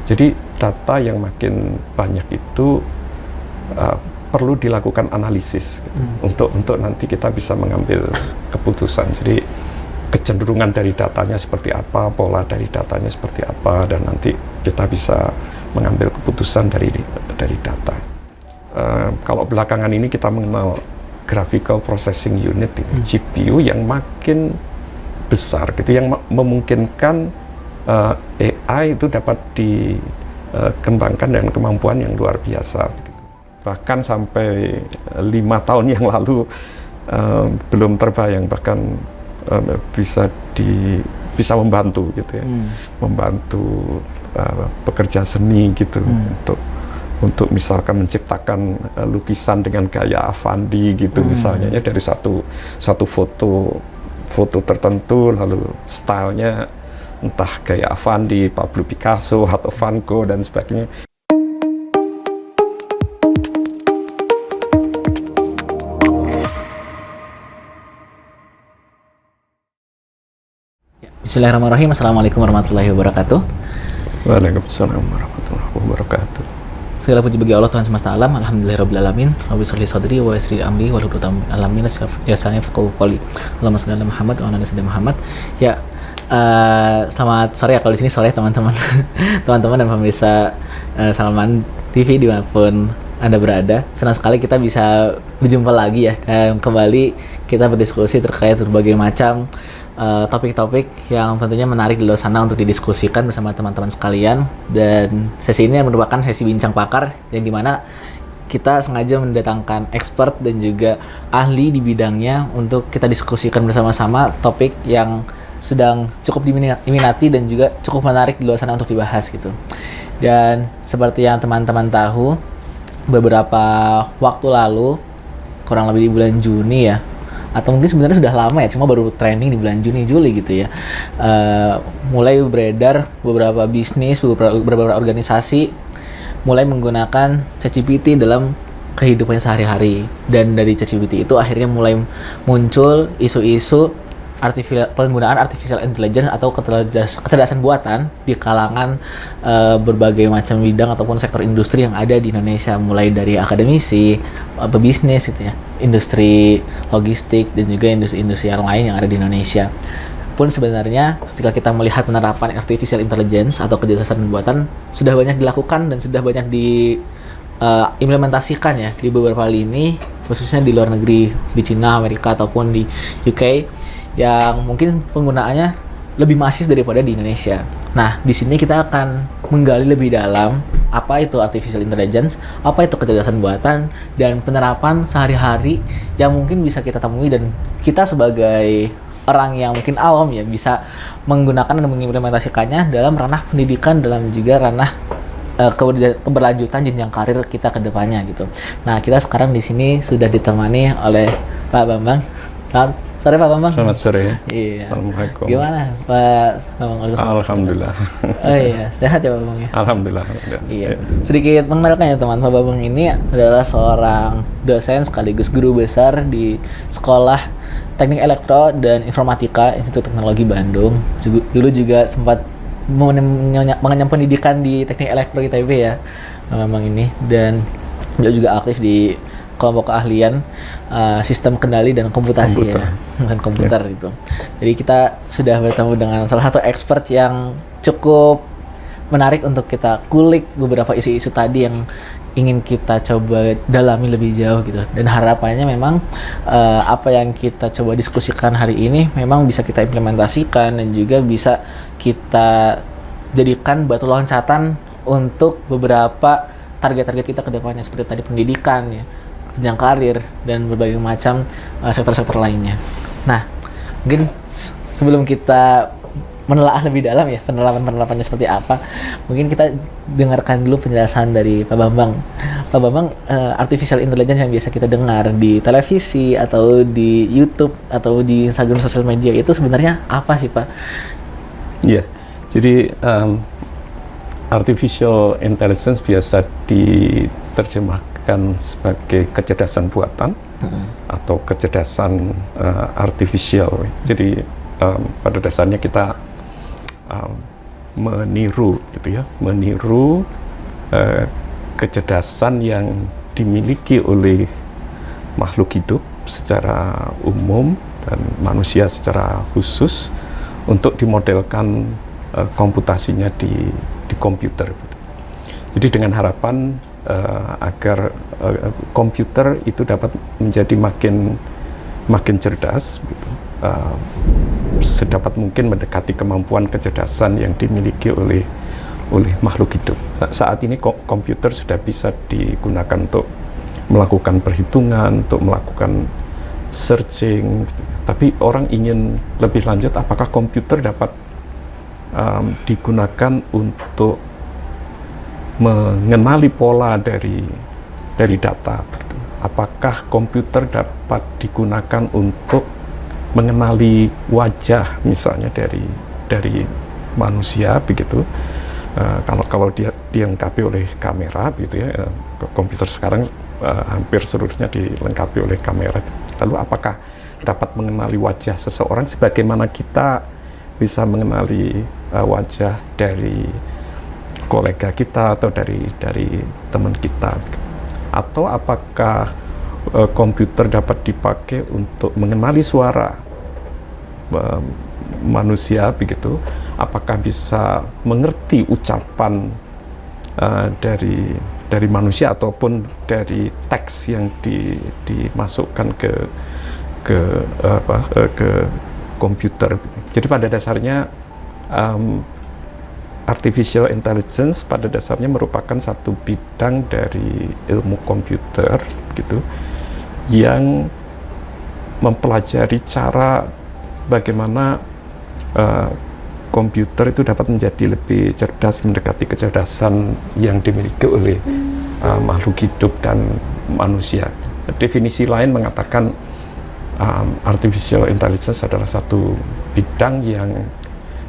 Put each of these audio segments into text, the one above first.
Jadi data yang makin banyak itu perlu dilakukan analisis gitu, untuk nanti kita bisa mengambil keputusan. Jadi kecenderungan dari datanya seperti apa, pola dari datanya seperti apa, dan nanti kita bisa mengambil keputusan dari data. Kalau belakangan ini kita mengenal Graphical Processing Unit ini, GPU yang makin besar gitu, yang memungkinkan AI itu dapat dikembangkan dengan kemampuan yang luar biasa. Bahkan sampai 5 tahun yang lalu belum terbayang, bahkan bisa membantu gitu ya, membantu pekerja seni gitu, untuk misalkan menciptakan lukisan dengan gaya Avandi gitu, misalnya ya, dari satu foto tertentu, lalu stylenya entah gaya Avandi, Pablo Picasso atau Van Gogh dan sebagainya. Bismillahirrahmanirrahim. Assalamualaikum warahmatullahi wabarakatuh. Waalaikumsalam warahmatullahi wabarakatuh. Segala puji bagi Allah Tuhan semesta alam. Alhamdulillahirabbil alamin. Rabbi sholli sadri wa yassir amri wa hlul 'uqdatam min alamin yasani faqahu qali. Allahumma shalli ala Muhammad wa ala ali sayyidina Muhammad. Ya, selamat sore ya, kalau di sini sore teman-teman. Teman-teman dan pemirsa Salman TV dimanapun Anda berada. Senang sekali kita bisa berjumpa lagi ya, dan kembali kita berdiskusi terkait berbagai macam topik-topik yang tentunya menarik di luar sana untuk didiskusikan bersama teman-teman sekalian. Dan sesi ini merupakan sesi bincang pakar, yang dimana kita sengaja mendatangkan expert dan juga ahli di bidangnya untuk kita diskusikan bersama-sama topik yang sedang cukup diminati dan juga cukup menarik di luar sana untuk dibahas gitu. Dan seperti yang teman-teman tahu, beberapa waktu lalu, kurang lebih di bulan Juni ya, atau mungkin sebenarnya sudah lama ya, cuma baru trending di bulan Juni-Juli gitu ya, mulai beredar beberapa bisnis, beberapa organisasi mulai menggunakan ChatGPT dalam kehidupannya sehari-hari. Dan dari ChatGPT itu akhirnya mulai muncul isu-isu penggunaan artificial intelligence atau kecerdasan buatan di kalangan berbagai macam bidang ataupun sektor industri yang ada di Indonesia, mulai dari akademisi, pebisnis gitu ya, industri logistik, dan juga industri-industri yang lain yang ada di Indonesia. Pun sebenarnya ketika kita melihat penerapan artificial intelligence atau kecerdasan buatan sudah banyak dilakukan dan sudah banyak diimplementasikan ya di beberapa lini, khususnya di luar negeri, di Cina, Amerika ataupun di UK, yang mungkin penggunaannya lebih masif daripada di Indonesia. Nah, di sini kita akan menggali lebih dalam apa itu artificial intelligence, apa itu kecerdasan buatan, dan penerapan sehari-hari yang mungkin bisa kita temui dan kita sebagai orang yang mungkin awam ya bisa menggunakan dan mengimplementasikannya dalam ranah pendidikan, dalam juga ranah keberlanjutan jenjang karir kita ke depannya gitu. Nah, kita sekarang di sini sudah ditemani oleh Pak Bambang. Sore Pak Bambang. Selamat sore. Iya. Assalamualaikum. Gimana Pak Bambang? Alhamdulillah. Oh iya, sehat ya Pak Bambang ya? Alhamdulillah. Iya. Sedikit mengenalkan ya teman, Pak Bambang ini adalah seorang dosen sekaligus guru besar di Sekolah Teknik Elektro dan Informatika Institut Teknologi Bandung. Dulu juga sempat mengenyam pendidikan di Teknik Elektro ITB ya, Pak Bambang ini. Dan beliau juga aktif di kelompok keahlian sistem kendali dan komputasi ya, dengan komputer itu. Jadi kita sudah bertemu dengan salah satu expert yang cukup menarik untuk kita kulik beberapa isu-isu tadi yang ingin kita coba dalami lebih jauh gitu. Dan harapannya memang apa yang kita coba diskusikan hari ini memang bisa kita implementasikan dan juga bisa kita jadikan batu loncatan untuk beberapa target-target kita ke depannya, seperti tadi pendidikan ya, jenjang karir, dan berbagai macam sektor-sektor lainnya. Nah, mungkin sebelum kita menelaah lebih dalam ya penerapannya seperti apa, mungkin kita dengarkan dulu penjelasan dari Pak Bambang. Pak Bambang, artificial intelligence yang biasa kita dengar di televisi atau di YouTube atau di Instagram sosial media itu sebenarnya apa sih Pak? Iya, jadi artificial intelligence biasa diterjemahkan sebagai kecerdasan buatan atau kecerdasan artificial. Jadi pada dasarnya kita meniru gitu ya, meniru kecerdasan yang dimiliki oleh makhluk hidup secara umum dan manusia secara khusus untuk dimodelkan komputasinya di komputer. Jadi dengan harapan agar komputer itu dapat menjadi makin cerdas, gitu, sedapat mungkin mendekati kemampuan kecerdasan yang dimiliki oleh makhluk hidup. Saat ini komputer sudah bisa digunakan untuk melakukan perhitungan, untuk melakukan searching, tapi orang ingin lebih lanjut, apakah komputer dapat digunakan untuk mengenali pola dari data. Apakah komputer dapat digunakan untuk mengenali wajah misalnya dari manusia begitu. Kalau dia dilengkapi oleh kamera gitu ya, komputer sekarang hampir seluruhnya dilengkapi oleh kamera. Lalu apakah dapat mengenali wajah seseorang sebagaimana kita bisa mengenali wajah dari kolega kita atau dari teman kita, atau apakah komputer dapat dipakai untuk mengenali suara manusia begitu, apakah bisa mengerti ucapan dari manusia ataupun dari teks yang dimasukkan ke komputer. Jadi pada dasarnya artificial intelligence pada dasarnya merupakan satu bidang dari ilmu komputer gitu, yang mempelajari cara bagaimana komputer itu dapat menjadi lebih cerdas, mendekati kecerdasan yang dimiliki oleh makhluk hidup dan manusia. Definisi lain mengatakan artificial intelligence adalah satu bidang yang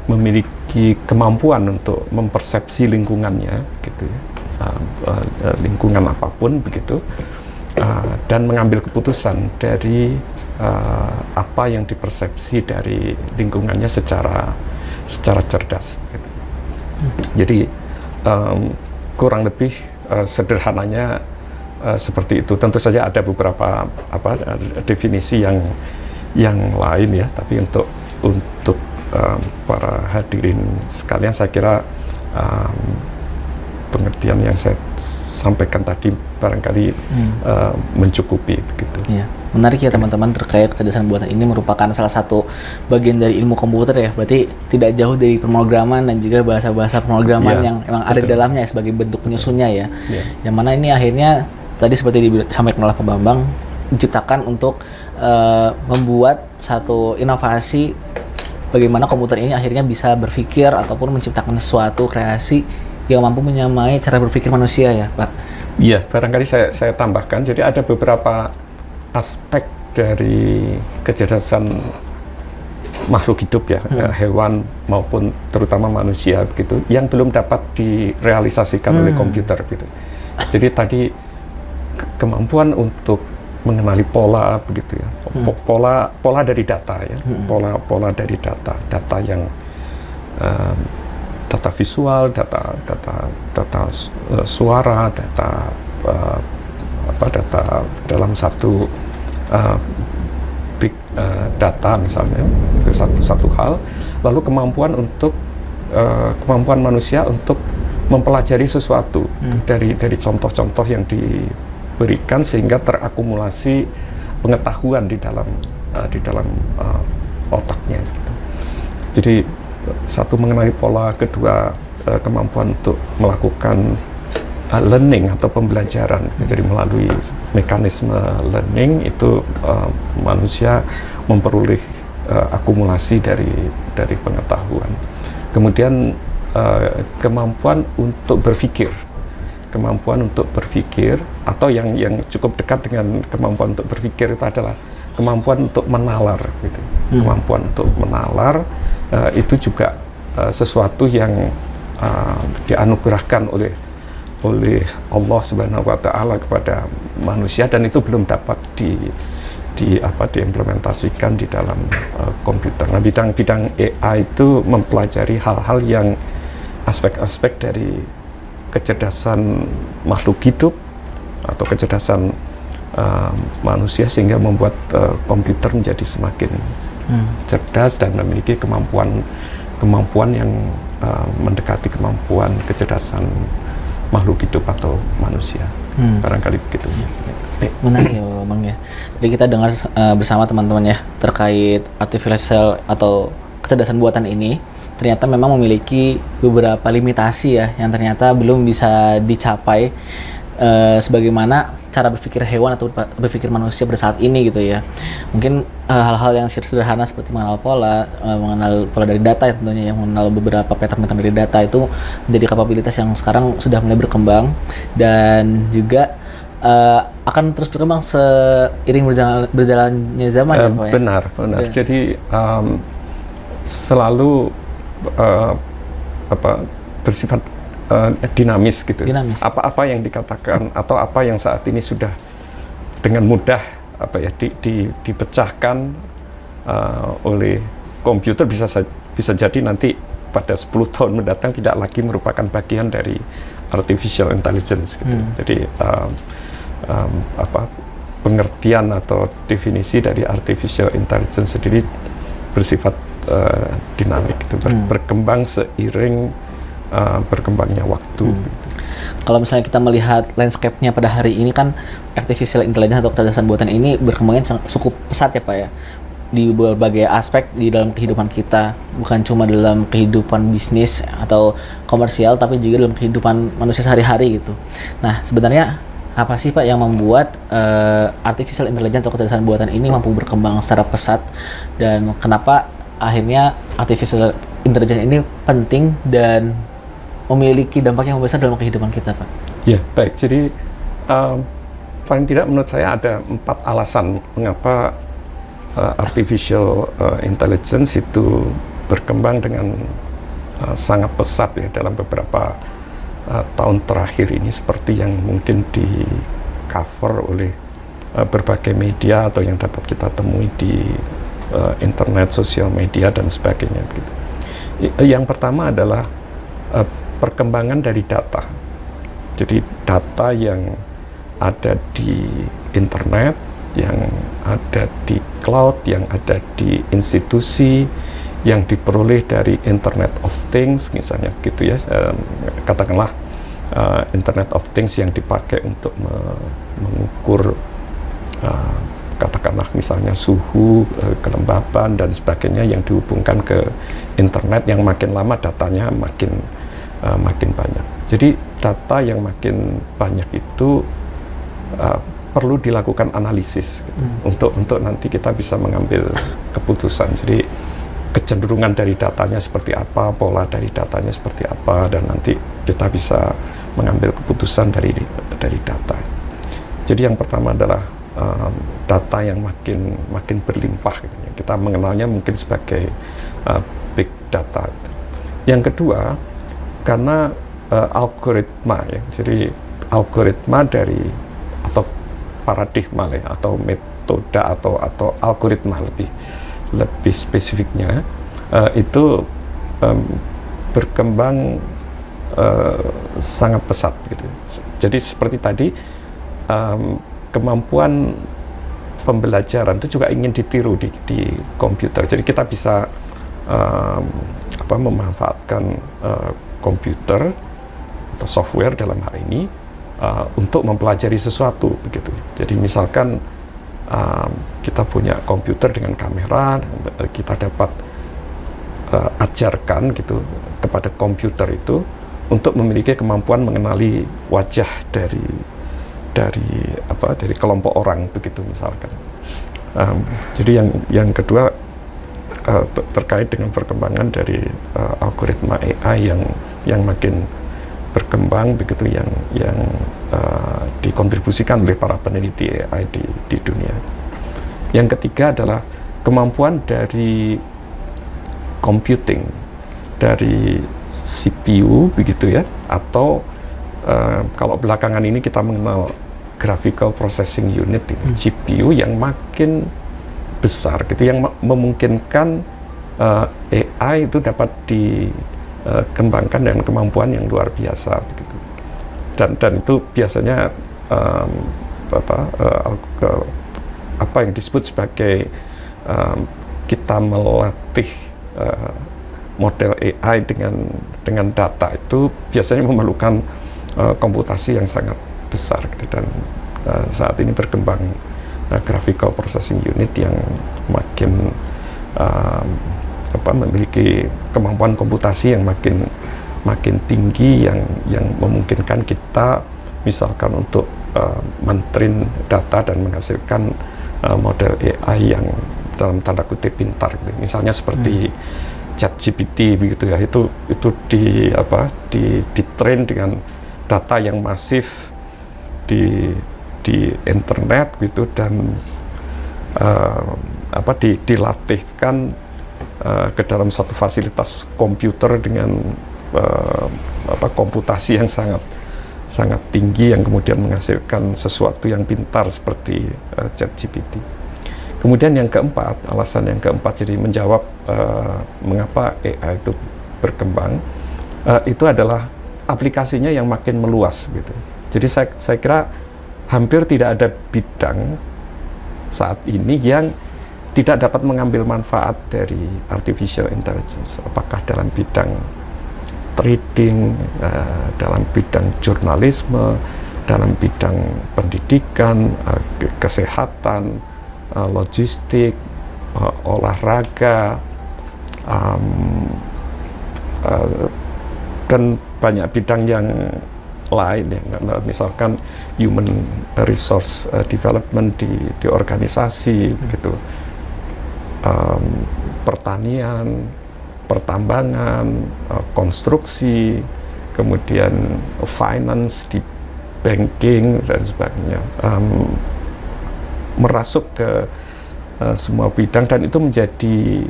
memiliki kemampuan untuk mempersepsi lingkungannya, gitu, lingkungan apapun begitu, dan mengambil keputusan dari apa yang dipersepsi dari lingkungannya secara cerdas. Gitu. Jadi kurang lebih sederhananya seperti itu. Tentu saja ada beberapa definisi yang lain ya, tapi untuk para hadirin sekalian, saya kira pengertian yang saya sampaikan tadi barangkali mencukupi begitu. Ya, menarik ya teman-teman, terkait kecerdasan buatan ini merupakan salah satu bagian dari ilmu komputer ya. Berarti tidak jauh dari pemrograman dan juga bahasa-bahasa pemrograman yang memang ada di dalamnya ya, sebagai bentuk penyusunnya ya. Yang mana ini akhirnya tadi seperti disampaikan oleh Pak Bambang, diciptakan untuk membuat satu inovasi bagaimana komputer ini akhirnya bisa berpikir ataupun menciptakan suatu kreasi yang mampu menyamai cara berpikir manusia ya, Pak? Iya, barangkali saya tambahkan. Jadi ada beberapa aspek dari kecerdasan makhluk hidup ya, hewan maupun terutama manusia begitu, yang belum dapat direalisasikan oleh komputer gitu. Jadi tadi kemampuan untuk mengenali pola begitu ya, pola dari data ya, pola dari data yang data visual, data suara, data dalam satu big data misalnya, itu satu hal. Lalu kemampuan manusia untuk mempelajari sesuatu dari contoh-contoh yang diberikan sehingga terakumulasi pengetahuan di dalam otaknya. Jadi satu mengenali pola, kedua kemampuan untuk melakukan learning atau pembelajaran. Jadi melalui mekanisme learning itu manusia memperoleh akumulasi dari pengetahuan. Kemudian kemampuan untuk berpikir, atau yang cukup dekat dengan kemampuan untuk berpikir itu adalah kemampuan untuk menalar, gitu. Kemampuan untuk menalar itu juga sesuatu yang dianugerahkan oleh Allah Subhanahu wa Ta'ala kepada manusia, dan itu belum dapat diimplementasikan di dalam komputer. Nah, bidang AI itu mempelajari hal-hal yang aspek-aspek dari kecerdasan makhluk hidup atau kecerdasan manusia sehingga membuat komputer menjadi semakin cerdas dan memiliki kemampuan yang mendekati kemampuan kecerdasan makhluk hidup atau manusia. Barangkali begitu. Menarik ya Bang ya. Jadi kita dengar bersama teman-teman ya terkait artificial atau kecerdasan buatan ini ternyata memang memiliki beberapa limitasi ya yang ternyata belum bisa dicapai sebagaimana cara berpikir hewan atau berpikir manusia pada saat ini gitu ya. Mungkin hal-hal yang sederhana seperti mengenal pola dari data ya tentunya, yang mengenal beberapa petak-petak dari data itu menjadi kapabilitas yang sekarang sudah mulai berkembang dan juga akan terus berkembang seiring berjalannya zaman ya Pak ya? Benar. Jadi selalu bersifat dinamis gitu. Apa yang dikatakan atau apa yang saat ini sudah dengan mudah dipecahkan oleh komputer bisa jadi nanti pada 10 tahun mendatang tidak lagi merupakan bagian dari artificial intelligence gitu. Jadi pengertian atau definisi dari artificial intelligence sendiri bersifat dinamik gitu, berkembang seiring berkembangnya waktu. Kalau misalnya kita melihat landscape-nya pada hari ini kan artificial intelligence atau kecerdasan buatan ini berkembangnya cukup pesat ya Pak ya, di berbagai aspek di dalam kehidupan kita, bukan cuma dalam kehidupan bisnis atau komersial tapi juga dalam kehidupan manusia sehari-hari gitu. Nah sebenarnya apa sih Pak yang membuat artificial intelligence atau kecerdasan buatan ini mampu berkembang secara pesat, dan kenapa akhirnya artificial intelligence ini penting dan memiliki dampak yang besar dalam kehidupan kita, Pak? Ya, baik. Jadi paling tidak menurut saya ada 4 alasan mengapa artificial intelligence itu berkembang dengan sangat pesat ya dalam beberapa tahun terakhir ini, seperti yang mungkin di cover oleh berbagai media atau yang dapat kita temui di internet, sosial media dan sebagainya. Gitu. Yang pertama adalah perkembangan dari data. Jadi data yang ada di internet, yang ada di cloud, yang ada di institusi, yang diperoleh dari Internet of Things misalnya gitu ya, katakanlah Internet of Things yang dipakai untuk mengukur katakanlah misalnya suhu, kelembapan dan sebagainya yang dihubungkan ke internet, yang makin lama datanya makin banyak. Jadi data yang makin banyak itu perlu dilakukan analisis gitu, untuk nanti kita bisa mengambil keputusan. Jadi kecenderungan dari datanya seperti apa, pola dari datanya seperti apa, dan nanti kita bisa mengambil keputusan dari data. Jadi yang pertama adalah data yang makin berlimpah gitu. Kita mengenalnya mungkin sebagai big data. Yang kedua, karena algoritma ya, jadi algoritma dari atau paradigma ya, atau metode atau algoritma lebih spesifiknya itu berkembang sangat pesat gitu. Jadi seperti tadi kemampuan pembelajaran itu juga ingin ditiru di komputer. Jadi kita bisa memanfaatkan komputer atau software dalam hal ini untuk mempelajari sesuatu begitu. Jadi misalkan kita punya komputer dengan kamera, kita dapat ajarkan gitu kepada komputer itu untuk memiliki kemampuan mengenali wajah dari kelompok orang begitu misalkan. Jadi yang kedua terkait dengan perkembangan dari algoritma AI yang makin berkembang begitu, yang dikontribusikan oleh para peneliti AI di dunia. Yang ketiga adalah kemampuan dari computing, dari CPU begitu ya, atau kalau belakangan ini kita mengenal graphical processing unit, GPU yang makin besar gitu, yang memungkinkan AI itu dapat kembangkan dengan kemampuan yang luar biasa begitu. Dan itu biasanya apa yang disebut sebagai kita melatih model AI dengan data itu biasanya memerlukan komputasi yang sangat besar gitu. Dan saat ini berkembang graphical processing unit yang makin memiliki kemampuan komputasi yang makin tinggi yang memungkinkan kita misalkan untuk mentrain data dan menghasilkan model AI yang dalam tanda kutip pintar gitu. Misalnya seperti ChatGPT begitu ya, itu di train dengan data yang masif di internet gitu, dan dilatihkan ke dalam satu fasilitas komputer dengan komputasi yang sangat tinggi yang kemudian menghasilkan sesuatu yang pintar seperti ChatGPT. Kemudian yang keempat, alasan yang keempat jadi menjawab mengapa AI itu berkembang, itu adalah aplikasinya yang makin meluas gitu. Jadi saya kira hampir tidak ada bidang saat ini yang tidak dapat mengambil manfaat dari artificial intelligence, apakah dalam bidang trading, dalam bidang jurnalisme, dalam bidang pendidikan, kesehatan, logistik, olahraga, dan banyak bidang yang lain ya. Misalkan human resource development di organisasi gitu, pertanian, pertambangan, konstruksi, kemudian finance di banking dan sebagainya, merasuk ke semua bidang, dan itu menjadi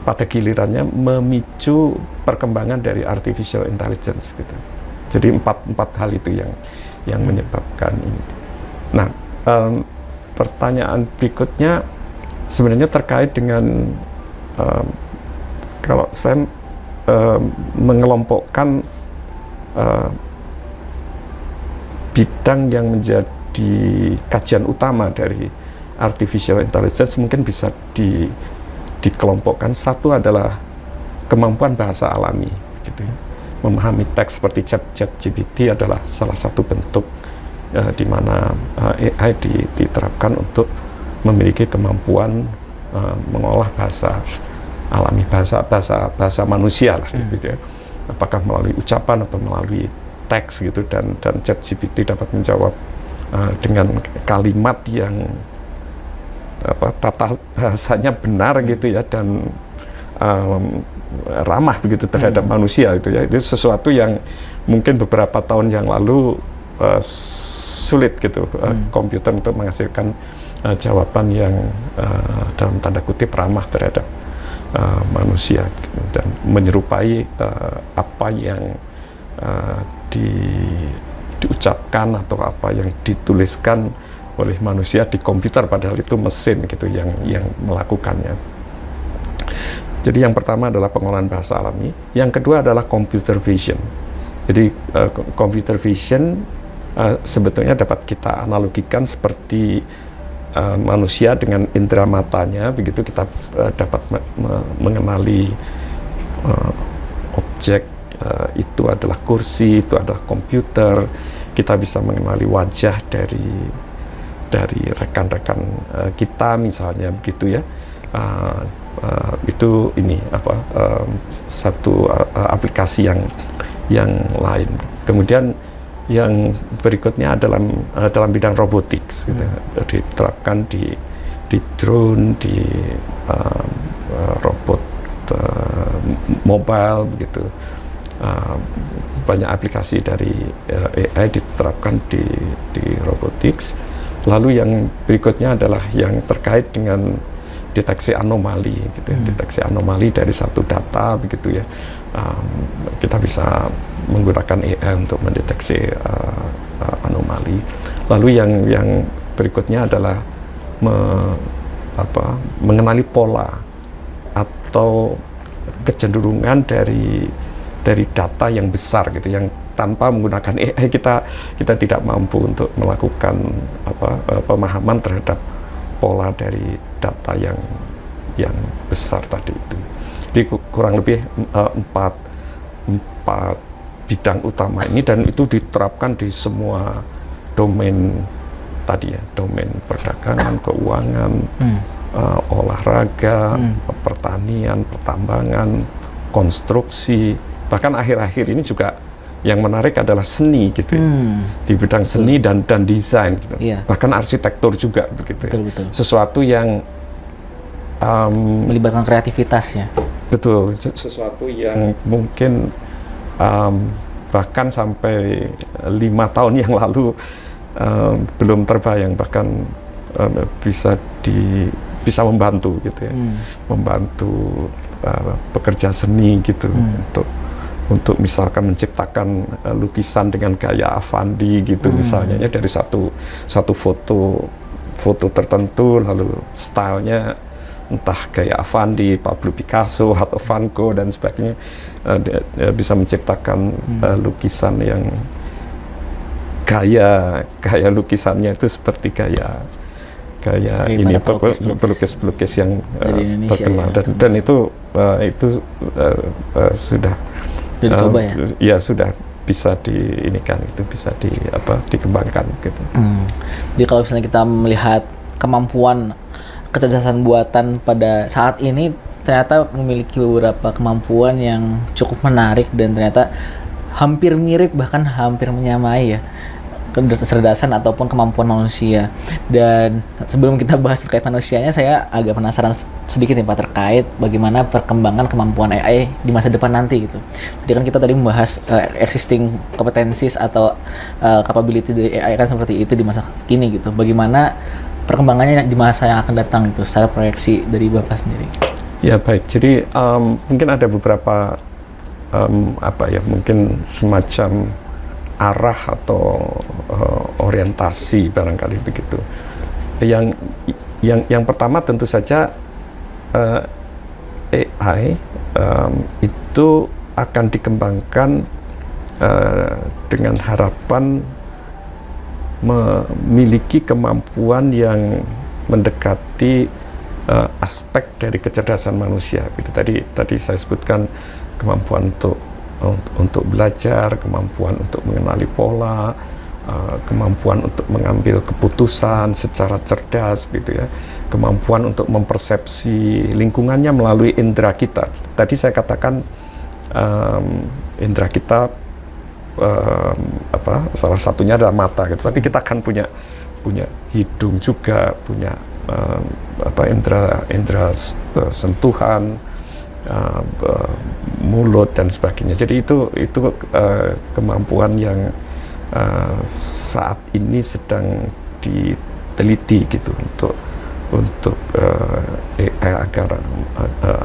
pada gilirannya memicu perkembangan dari artificial intelligence gitu. Jadi empat hal itu yang menyebabkan ini. Nah, pertanyaan berikutnya sebenarnya terkait dengan kalau saya mengelompokkan bidang yang menjadi kajian utama dari artificial intelligence mungkin bisa dikelompokkan. Satu adalah kemampuan bahasa alami gitu ya. Memahami teks seperti ChatGPT adalah salah satu bentuk di mana AI diterapkan untuk memiliki kemampuan mengolah bahasa alami, bahasa manusia lah gitu ya. Apakah melalui ucapan atau melalui teks gitu, dan ChatGPT dapat menjawab dengan kalimat yang tata bahasanya benar gitu ya, dan ramah begitu terhadap manusia itu ya. Itu sesuatu yang mungkin beberapa tahun yang lalu sulit gitu komputer untuk menghasilkan jawaban yang dalam tanda kutip ramah terhadap manusia gitu, dan menyerupai apa yang diucapkan atau apa yang dituliskan oleh manusia di komputer, padahal itu mesin gitu yang melakukannya. Jadi yang pertama adalah pengolahan bahasa alami, yang kedua adalah computer vision. Jadi computer vision sebetulnya dapat kita analogikan seperti manusia dengan indera matanya, begitu kita dapat mengenali objek, itu adalah kursi, itu adalah komputer, kita bisa mengenali wajah dari rekan-rekan kita misalnya begitu ya. Itu ini satu aplikasi yang lain. Kemudian yang berikutnya dalam bidang robotics gitu, diterapkan di drone, di robot mobile begitu. Banyak aplikasi dari AI diterapkan di robotics. Lalu yang berikutnya adalah yang terkait dengan deteksi anomali gitu ya. Deteksi anomali dari satu data begitu ya. Kita bisa menggunakan AI untuk mendeteksi anomali. Lalu yang berikutnya adalah mengenali pola atau kecenderungan dari dari data yang besar gitu, yang tanpa menggunakan AI kita tidak mampu untuk melakukan pemahaman terhadap pola dari data yang besar tadi itu. Jadi kurang lebih empat bidang utama ini, dan itu diterapkan di semua domain tadi ya, domain perdagangan, keuangan, olahraga, pertanian, pertambangan, konstruksi, bahkan akhir-akhir ini juga yang menarik adalah seni gitu ya. Di bidang seni dan desain gitu. Bahkan arsitektur juga begitu ya. Betul. Sesuatu yang melibatkan kreativitas ya. Betul, sesuatu yang mungkin bahkan sampai 5 tahun yang lalu belum terbayang, bahkan bisa membantu gitu ya, membantu pekerja seni gitu untuk misalkan menciptakan lukisan dengan gaya Avandi gitu misalnya ya, dari satu foto tertentu, lalu stylenya entah gaya Avandi, Pablo Picasso atau Van Gogh dan sebagainya, bisa menciptakan lukisan yang gaya lukisannya itu seperti gaya ini pelukis yang terkenal ya. Dan itu sudah dicoba ya sudah bisa dikembangkan gitu. Jadi kalau misalnya kita melihat kemampuan kecerdasan buatan pada saat ini, ternyata memiliki beberapa kemampuan yang cukup menarik dan ternyata hampir mirip, bahkan hampir menyamai ya, kecerdasan ataupun kemampuan manusia. Dan sebelum kita bahas terkait manusianya, saya agak penasaran sedikit nih Pak, terkait bagaimana perkembangan kemampuan AI di masa depan nanti gitu. Jadi kan kita tadi membahas existing competencies atau capability dari AI kan seperti itu di masa kini gitu. Bagaimana perkembangannya di masa yang akan datang itu secara proyeksi dari Bapak sendiri? Ya baik, jadi mungkin ada beberapa mungkin semacam arah atau orientasi barangkali begitu. Yang pertama tentu saja AI itu akan dikembangkan dengan harapan memiliki kemampuan yang mendekati aspek dari kecerdasan manusia. Gitu. Tadi saya sebutkan kemampuan untuk belajar, kemampuan untuk mengenali pola, kemampuan untuk mengambil keputusan secara cerdas, gitu ya, kemampuan untuk mempersepsi lingkungannya melalui indera kita. Tadi saya katakan indera kita salah satunya adalah mata, gitu. Tapi kita kan punya hidung juga, punya indera sentuhan, mulut dan sebagainya. Jadi itu kemampuan yang saat ini sedang diteliti gitu untuk AI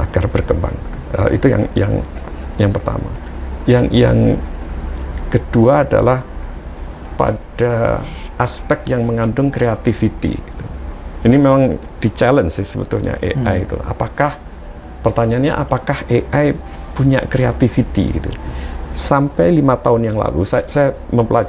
agar berkembang. Itu yang pertama. Yang kedua adalah pada aspek yang mengandung creativity. Gitu. Ini memang di-challenge sih sebetulnya AI itu. Pertanyaannya apakah AI punya creativity gitu. Sampai 5 tahun yang lalu saya mempelajari